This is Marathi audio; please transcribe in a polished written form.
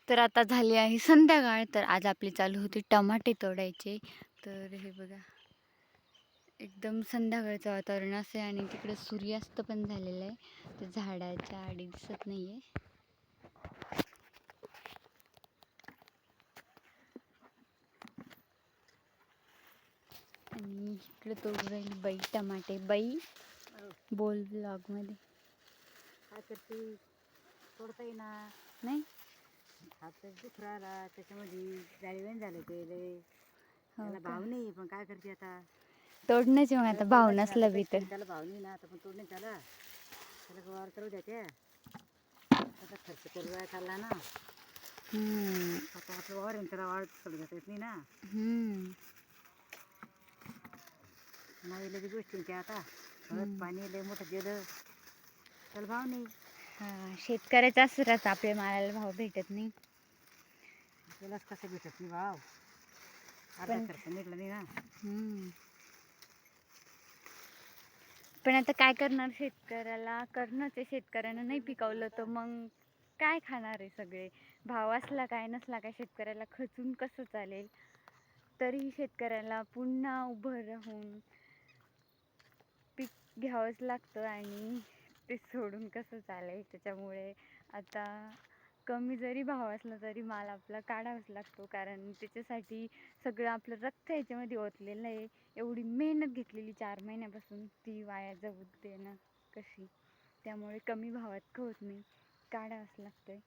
तर आता झाली आहे संध्याकाळ. तर आज आपली चालू होती टमाटे तोडायचे. तर हे बघा, एकदम संध्याकाळचं वातावरण असं आहे आणि तिकडे सूर्यास्त पण झालेला आहे. तर झाडाच्या आडी दिसत नाहीये. आणि इकडे तोडू राहिली बाई टमाटे. बाई बोल ब्लॉगमध्ये. काय करते? तोडता येईना. नाही हात दुख राहिला त्याच्यामध्ये जाळीवेन झालं ते लय. हो त्याला का? भाव नाही पण काय करते आता. तोडण्याचे मग आता भाव तोडायचं ना नसला आता बी तर. कष्ट त्याला भाव नाही ना आता पण तोडणे त्याला गवार करू द्या त्या आता खर्च करू द्या चालला ना. आता आपलं वावर आहे त्याला वाढ सोडू देता येत नाही ना. नवी लगेच गोष्टी त्या आता परत पाणी लय मोठं गेलं त्याला भाव नाही. हा, शेतकऱ्याचं असं राहतं, आपल्या मालाला भाव भेटत नाही. त्यालाच कसं भेटत नाही भाव. अर्धा पण खर्च मिळला नाही ना. पण आता काय करणार, शेतकऱ्याला करणंच आहे. शेतकऱ्यानं नाही पिकवलं तर मग काय खाणार आहे सगळे. भाव असला काय नसला काय शेतकऱ्याला खचून कसं चालेल. तरीही शेतकऱ्याला पुन्हा उभं राहून पीक घ्यावंच लागतं आणि ते सोडून कसं चालेल. त्याच्यामुळे आता कमी जरी भाव असला तरी माल आपला काढावाच लागतो, कारण त्याच्यासाठी सगळं आपलं रक्त ह्याच्यामध्ये ओतलेलं आहे. एवढी मेहनत घेतलेली 4 महिन्यापासून ती वाया जाऊ देणं कशी. त्यामुळे कमी भावात का होत नाही, काढावंच लागतंय.